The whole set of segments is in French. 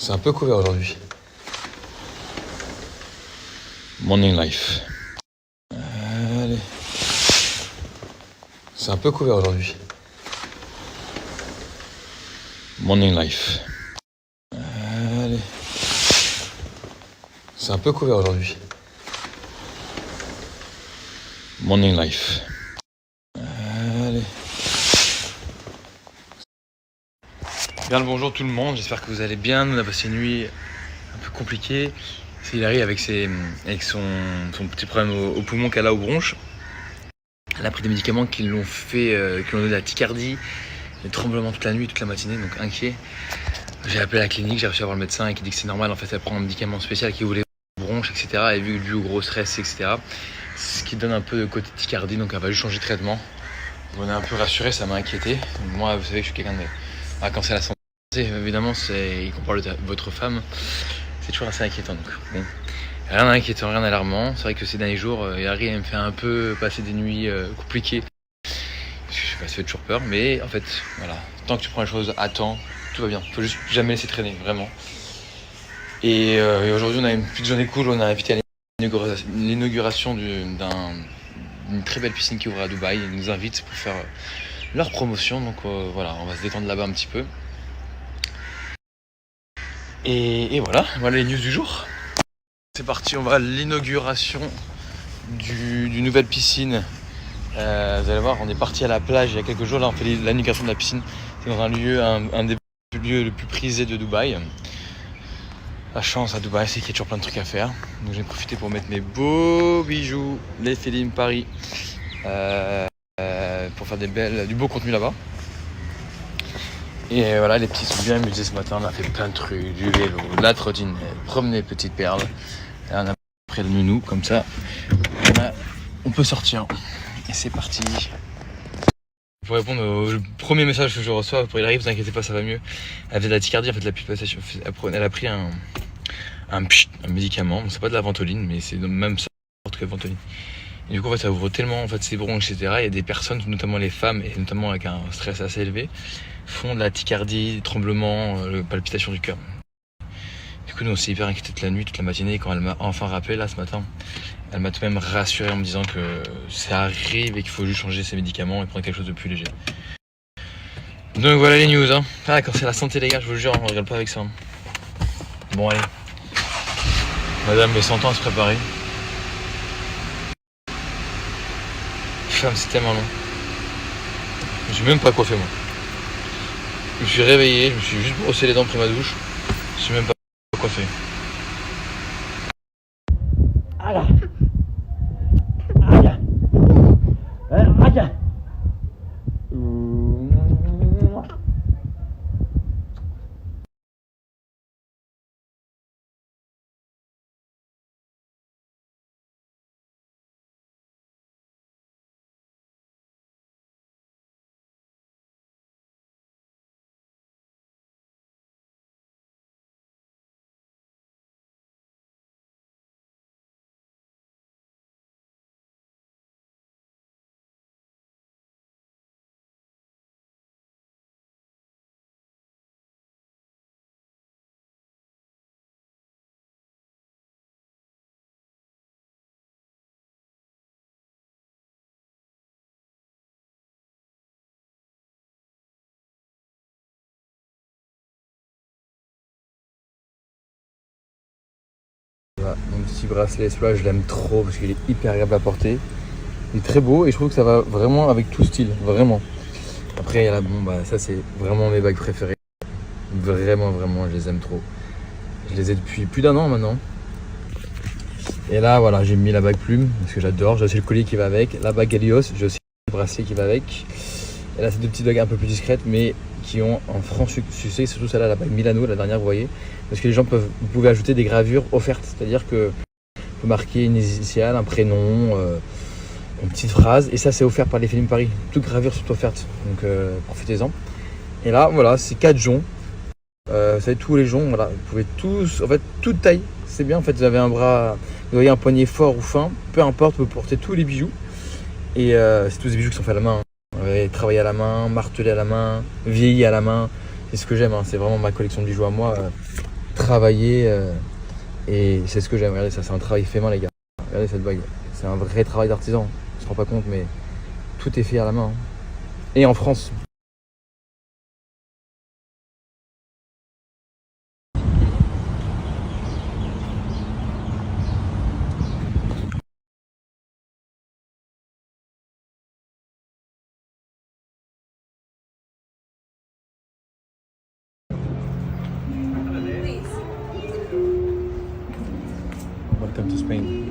C'est un peu couvert aujourd'hui. Morning life. Allez. C'est un peu couvert aujourd'hui. Morning life. Allez. C'est un peu couvert aujourd'hui. Morning life. Allez. Bien le bonjour tout le monde, j'espère que vous allez bien. Nous on a passé une nuit un peu compliquée. C'est Hilary avec son petit problème au poumon qu'elle a aux bronches. Elle a pris des médicaments qui l'ont donné de la tachycardie, des tremblements toute la nuit, toute la matinée, donc inquiet. J'ai appelé la clinique, j'ai réussi à voir le médecin qui dit que c'est normal. En fait, elle prend un médicament spécial qui ouvre les bronches, etc. Et vu que dû au gros stress, etc. Ce qui donne un peu de côté tachycardie, donc elle va juste changer de traitement. On est un peu rassuré, ça m'a inquiété. Moi, vous savez que je suis quelqu'un de... Quand c'est la santé, évidemment, qu'on parle de votre femme, c'est toujours assez inquiétant. Donc, bon, rien d'inquiétant, rien d'alarmant. C'est vrai que ces derniers jours, Hilary elle me fait un peu passer des nuits compliquées. Ça fait toujours peur, mais en fait, voilà, tant que tu prends les choses à temps, tout va bien. Il faut juste jamais laisser traîner, vraiment. Et aujourd'hui, on a une petite journée cool. On a invité à l'inauguration d'une très belle piscine qui ouvre à Dubaï. Ils nous invitent pour faire leur promotion. Donc voilà, on va se détendre là-bas un petit peu. Et voilà les news du jour. C'est parti, on va à l'inauguration d'une nouvelle piscine. Vous allez voir, on est parti à la plage il y a quelques jours. Là, on fait l'inauguration de la piscine. C'est dans un des lieux les plus prisés de Dubaï. La chance à Dubaï, c'est qu'il y a toujours plein de trucs à faire. Donc j'ai profité pour mettre mes beaux bijoux, les Félim Paris, pour faire du beau contenu là-bas. Et voilà, les petits sont bien amusés ce matin. On a fait plein de trucs, du vélo, de la trottinette, promener petite perle. Et on a pris le nounou, comme ça, on peut sortir. Et c'est parti. Pour répondre au premier message que je reçois pour Hilary, vous inquiétez pas, ça va mieux. Elle avait de la tachycardie, en fait, la pulsation. Elle a pris un médicament. Bon, c'est pas de la ventoline, mais c'est même ça que la ventoline. Et du coup, en fait, ça ouvre tellement ses bronches, etc. Il y a des personnes, notamment les femmes, et notamment avec un stress assez élevé, font de la tachycardie, des tremblements, palpitations du cœur. Du coup, nous, on s'est hyper inquiétés toute la nuit, toute la matinée. Et quand elle m'a enfin rappelé, là, ce matin, elle m'a tout de même rassuré en me disant que ça arrive et qu'il faut juste changer ses médicaments et prendre quelque chose de plus léger. Donc voilà les news. Hein. Quand c'est la santé, les gars, je vous le jure, on rigole pas avec ça. Bon, allez. Madame, les 100 ans à se préparer. Femme, c'est tellement long. Je suis même pas coiffé, moi. Je me suis réveillé, je me suis juste brossé les dents, pris ma douche. Je suis même pas coiffé. Aja. Aja. Aja. Voilà, mon petit bracelet, celui-là je l'aime trop parce qu'il est hyper agréable à porter. Il est très beau et je trouve que ça va vraiment avec tout style, vraiment. Après il y a ça c'est vraiment mes bagues préférées. Vraiment, je les aime trop. Je les ai depuis plus d'1 an maintenant. Et là voilà, j'ai mis la bague plume parce que j'adore. J'ai aussi le collier qui va avec, la bague Helios, j'ai aussi le bracelet qui va avec. Et là c'est deux petites bagues un peu plus discrètes mais qui ont un franc succès, surtout celle-là, la bague Milano, la dernière vous voyez. Parce que vous pouvez ajouter des gravures offertes, c'est-à-dire que vous pouvez marquer une initiale, un prénom, une petite phrase, et ça c'est offert par les Félim Paris. Toutes gravures sont offertes, donc profitez-en. Et là voilà, c'est 4 joncs. Vous savez, tous les joncs, voilà, vous pouvez tous, en fait, toute taille, c'est bien. En fait, vous avez un bras, vous voyez un poignet fort ou fin, peu importe, vous pouvez porter tous les bijoux. Et c'est tous des bijoux qui sont faits à la main. Travailler à la main, marteler à la main, vieillir à la main. C'est ce que j'aime, hein. C'est vraiment ma collection de bijoux à moi. travailler et c'est ce que j'aime. Regardez ça, c'est un travail fait main les gars. Regardez cette bague, c'est un vrai travail d'artisan. On se rend pas compte mais tout est fait à la main. Et en France. Welcome to Spain.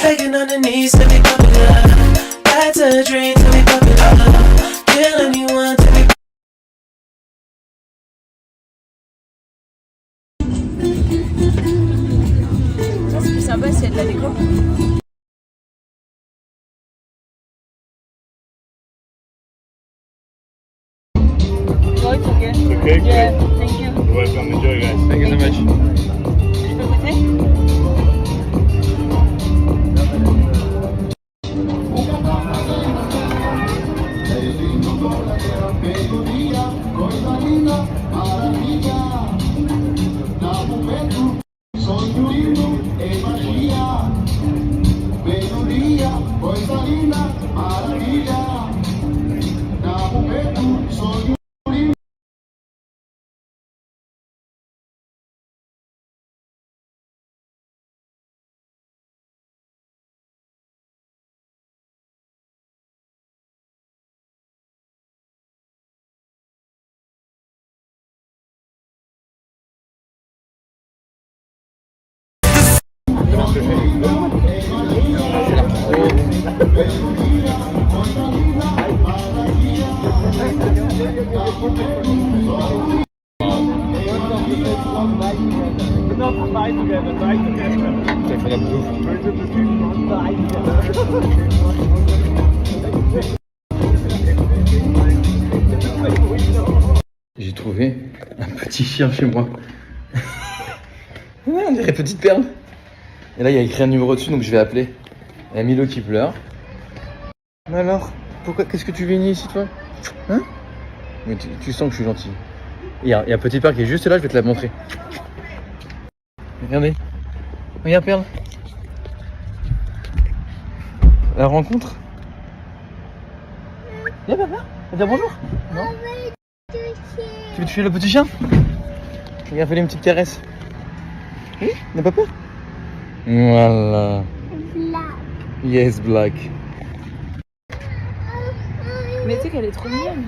Begging on the knees to be popular. That's a dream to be popular. Kill anyone to be. Ça c'est plus sympa s'il y a de la déco. Oh, it's okay. Okay, Yeah, good. thank you. You're welcome. Enjoy, guys. Thank you so much. Je peux goûter? Ça fait la bouffe. J'ai trouvé un petit chien chez moi. Ouais, on dirait petite perle. Et là, il y a écrit un numéro dessus, donc je vais appeler. Il y a Milo qui pleure. Alors, pourquoi, qu'est-ce que tu viens ici, toi? Hein? Mais tu sens que je suis gentil. Il y a petite perle qui est juste là, je vais te la montrer. Regardez. Regarde, Perle. La rencontre. Viens, viens, viens. Dire bonjour. Non. Tu veux toucher le petit chien? Regarde, fais-lui une petite caresse. Oui, n'aie pas peur. Voilà. Yes, Black. Mais tu sais qu'elle est trop mignonne.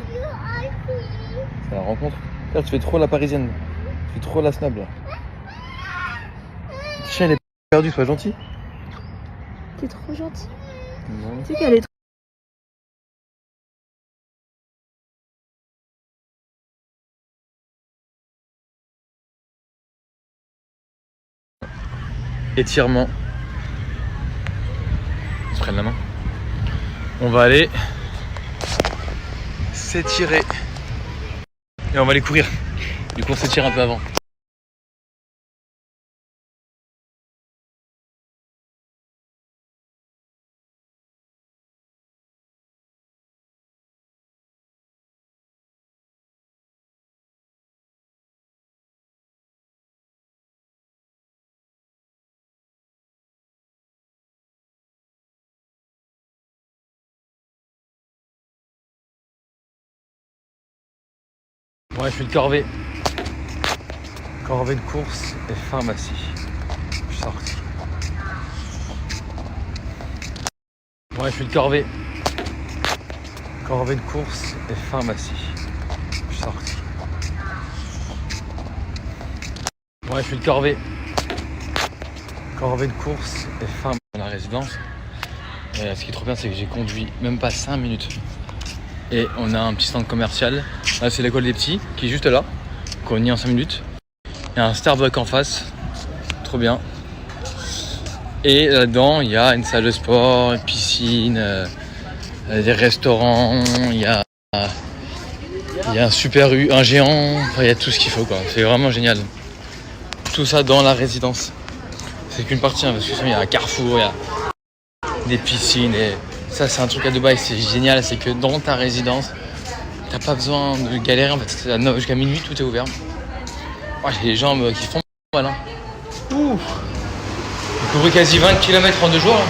C'est la rencontre. Regarde, tu fais trop la parisienne. Tu fais trop la snob là. Le petit chien il est perdu, sois gentil. T'es trop gentil. Non. Tu sais qu'elle est trop... Étirement. On se prenne la main. On va aller s'étirer. Et on va aller courir. Du coup on s'étire un peu avant. Ouais, je suis le corvée. Corvée de course et pharmacie. Je suis sorti. Ouais, je suis le corvée. Corvée de course et pharmacie. Je suis sorti. Ouais, je suis le corvée. Corvée de course et pharmacie. Dans la résidence. Et ce qui est trop bien, c'est que j'ai conduit même pas 5 minutes. Et on a un petit stand commercial. Là, c'est l'école des petits qui est juste là. On y est en 5 minutes. Il y a un Starbucks en face. Trop bien. Et là-dedans, il y a une salle de sport, une piscine, des restaurants. Il y a un super U, un géant. Enfin, il y a tout ce qu'il faut, quoi. C'est vraiment génial. Tout ça dans la résidence. C'est qu'une partie, hein, parce que sinon, il y a un carrefour, il y a des piscines. Et ça, c'est un truc à Dubaï. C'est génial. C'est que dans ta résidence, t'as pas besoin de galérer. En fait, jusqu'à minuit, tout est ouvert. Ouais, j'ai les jambes qui font mal. Hein. Ouh. J'ai couru quasi 20 km en 2 jours. Hein.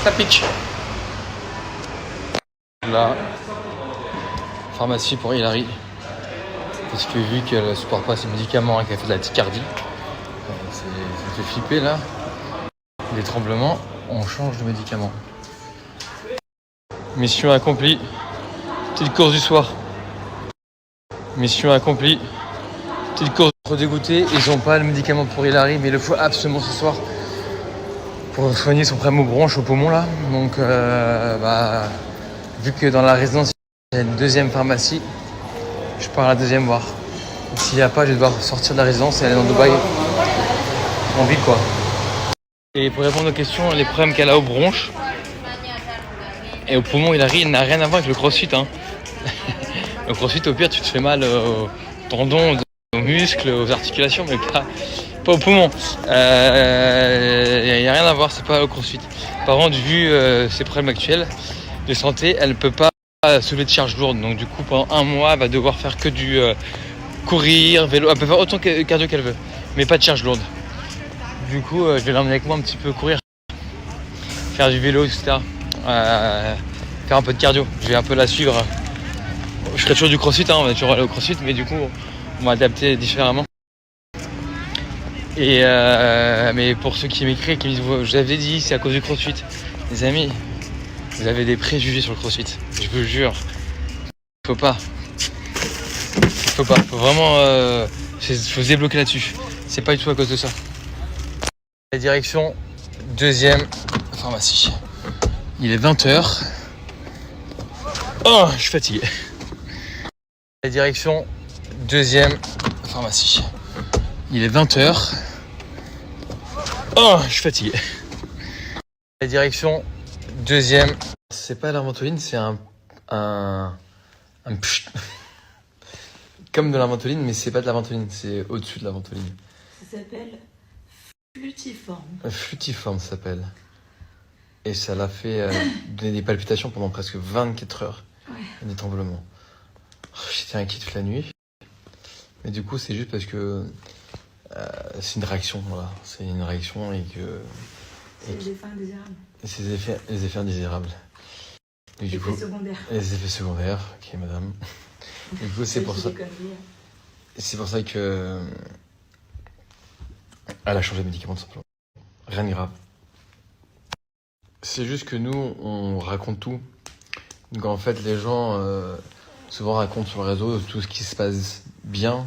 Ça pique. Là, pharmacie pour Hilary. Parce que vu qu'elle ne supporte pas ses médicaments et qu'elle fait de la tachycardie, ça fait flipper là. Les tremblements, on change de médicament. Mission accomplie. Petite course du soir. Mission accomplie. Petite course. Trop dégoûté, ils n'ont pas le médicament pour Hilary, mais il le faut absolument ce soir pour soigner son problème aux bronches, aux poumons là. Donc, vu que dans la résidence il y a une deuxième pharmacie, je pars à la deuxième voir. S'il n'y a pas, je vais devoir sortir de la résidence et aller dans Dubaï en ville quoi. Et pour répondre aux questions, les problèmes qu'elle a aux bronches et aux poumons, Hilary, n'a rien à voir avec le crossfit. Hein. Le crossfit, au pire, tu te fais mal aux tendons, aux muscles, aux articulations, mais pas aux poumons. Il n'y a rien à voir, c'est pas au crossfit. Par contre, vu ses problèmes actuels de santé, elle ne peut pas soulever de charge lourde. Donc du coup, pendant 1 mois, elle va devoir faire que du courir, vélo. Elle peut faire autant de cardio qu'elle veut, mais pas de charge lourde. Du coup, je vais l'emmener avec moi un petit peu courir, faire du vélo, etc. Faire un peu de cardio. Je vais un peu la suivre. Je ferai toujours du crossfit, hein, on va toujours aller au crossfit, mais du coup, on va adapter différemment. Et mais pour ceux qui m'écrivent, qui me disent, je vous avais dit, c'est à cause du crossfit. Les amis, vous avez des préjugés sur le crossfit. Je vous jure. Faut pas. Faut vraiment faut se débloquer là-dessus. C'est pas du tout à cause de ça. La direction, deuxième pharmacie. Il est 20h. Oh, je suis fatigué. La direction, deuxième pharmacie. Il est 20h. Oh, je suis fatigué. La direction, deuxième. C'est pas la ventoline, c'est un pchit. Comme de la ventoline, mais c'est pas de la ventoline, c'est au-dessus de la ventoline. Ça s'appelle flutiforme. Flutiforme, ça s'appelle. Et ça l'a fait donner des palpitations pendant presque 24 heures. Ouais. Des tremblements. J'étais inquiet toute la nuit. Mais du coup, c'est juste parce que c'est une réaction, voilà. C'est une réaction et que... C'est les effets indésirables. C'est les effets indésirables. Et du coup, Effet secondaire. les effets secondaires, ok madame. Et du coup, c'est pour ça. C'est pour ça que. Elle a changé de médicament tout simplement. Rien de grave. C'est juste que nous, on raconte tout. Donc en fait, les gens souvent racontent sur le réseau tout ce qui se passe bien.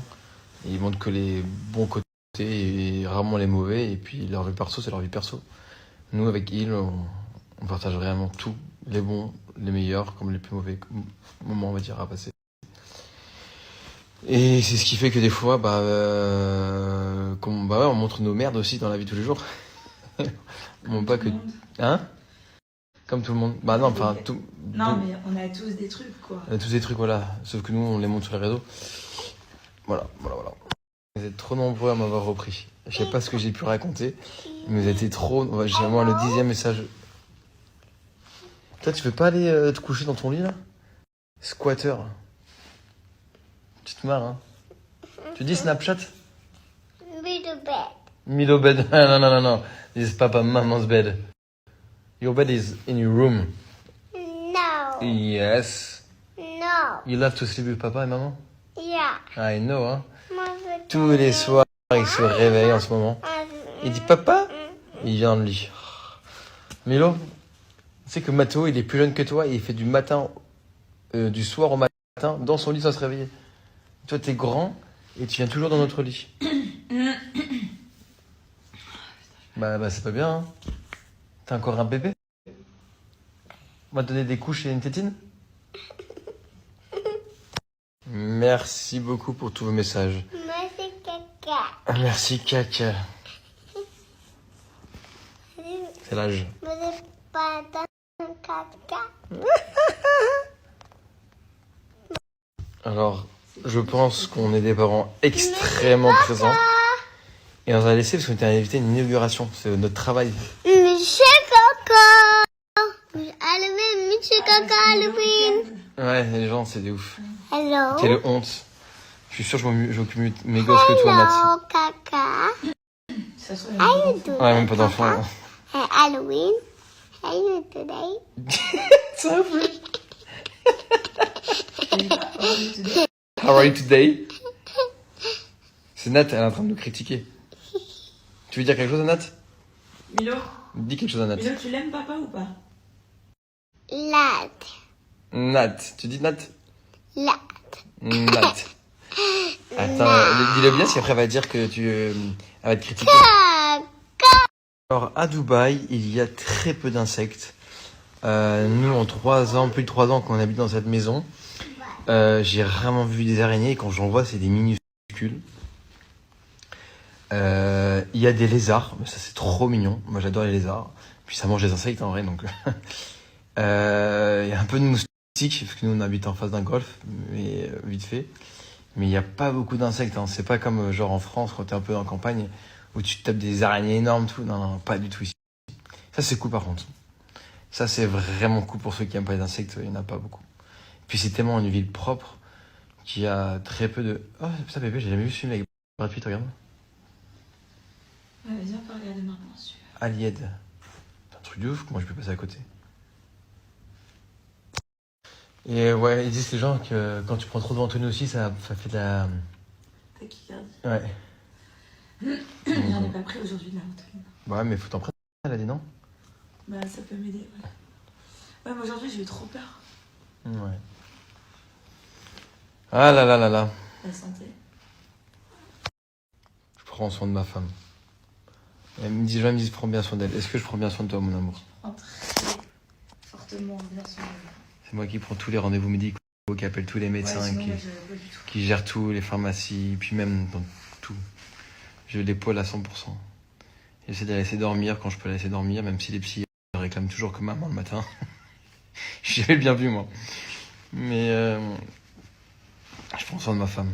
Et ils montrent que les bons côtés et rarement les mauvais. Et puis leur vie perso, c'est leur vie perso. Nous, avec Il, on partage vraiment tout. Les bons, les meilleurs, comme les plus mauvais moments, on va dire, à passer. Et c'est ce qui fait que des fois, on montre nos merdes aussi dans la vie de tous les jours. On montre pas que... Hein? Comme tout le monde. Bah non, enfin, tout... Non, mais on a tous des trucs, quoi. On a tous des trucs, voilà. Sauf que nous, on les montre sur les réseaux. Voilà. Vous êtes trop nombreux à m'avoir repris. Je sais pas ce que j'ai pu raconter, mais vous êtes trop... J'ai moi le 10e message. Toi, tu veux pas aller te coucher dans ton lit, là? Squatter. Tu te marres, hein? Tu dis Snapchat? Middle bed. Middle bed. No. This is Papa Mama's bed. Your bed is in your room. No. Yes. No. You love to sleep with Papa et Maman? Yeah. I know, hein? Mother, Tous les soirs, il se réveille en ce moment. Il dit Papa? Il vient dans le lit. Milo, tu sais que Mathéo, il est plus jeune que toi et il fait du soir au matin dans son lit sans se réveiller. Toi, t'es grand et tu viens toujours dans notre lit. Bah c'est pas bien, hein. T'as encore un bébé? On va te donner des couches et une tétine? Merci beaucoup pour tous vos messages. Merci caca. Merci, caca. C'est l'âge. Merci pas caca. Alors, je pense qu'on est des parents extrêmement présents. Et on va laisser parce qu'on était invité à une inauguration. C'est notre travail. Monsieur Coco. Halloween, Monsieur Coco Halloween. Ouais, les gens, c'est des ouf. Hello. Quelle honte. Je suis sûr que j'occupe mieux mes gosses que toi, Nat. Hello, caca. Ça soit How you doing? Ouais, même pas d'enfant. Halloween. How you today? Ça fait. How are you today? C'est Nat, elle est en train de nous critiquer. Tu veux dire quelque chose à Nat? Milo, Dis quelque chose à Nat. Milo, tu l'aimes papa ou pas? Lat. Nat. Tu dis Nat? Lat. Nat. Attends, dis-le bien, si après elle va dire que elle va te critiquer. Alors, à Dubaï, il y a très peu d'insectes. Nous, en 3 ans, plus de 3 ans qu'on habite dans cette maison, j'ai rarement vu des araignées. Et quand j'en vois, c'est des minuscules. Il y a des lézards, mais ça c'est trop mignon. Moi j'adore les lézards. Puis ça mange des insectes en vrai, donc. Il y a un peu de moustiques, parce que nous on habite en face d'un golfe, mais vite fait. Mais il n'y a pas beaucoup d'insectes, hein. C'est pas comme genre en France quand t'es un peu en campagne, où tu te tapes des araignées énormes, tout. Non, pas du tout ici. Ça c'est cool par contre. Ça c'est vraiment cool pour ceux qui n'aiment pas les insectes, il n'y en a pas beaucoup. Puis c'est tellement une ville propre qu'il y a très peu de... Oh, ça bébé, j'ai jamais vu ce film avec Brad Pitt, regarde. Ouais, vas-y, on peut regarder maintenant celui-là. Alied. C'est un truc de ouf, comment je peux passer à côté. Et ouais, ils disent les gens que quand tu prends trop de Ventoline aussi, ça fait de la... Tachycardie. Ouais. J'en ai pas pris aujourd'hui de la Ventoline. Ouais, mais faut t'en prendre, elle a dit non? Bah, ça peut m'aider, ouais. Ouais, mais aujourd'hui, j'ai eu trop peur. Ouais. Ah là là là là. La santé. Je prends soin de ma femme. Elle me dit, les gens me disent, prends bien soin d'elle. Est-ce que je prends bien soin de toi, mon amour? Prends très fortement bien soin de moi. C'est moi qui prends tous les rendez-vous médicaux, qui appelle tous les médecins, Ouais, sinon, moi, je pas du tout. qui gère tout, les pharmacies, puis même dans tout. Je l'épaule à 100%. J'essaie de la laisser dormir quand je peux la laisser dormir, même si les psys réclament toujours que maman le matin. J'avais bien vu, moi. Mais je prends soin de ma femme.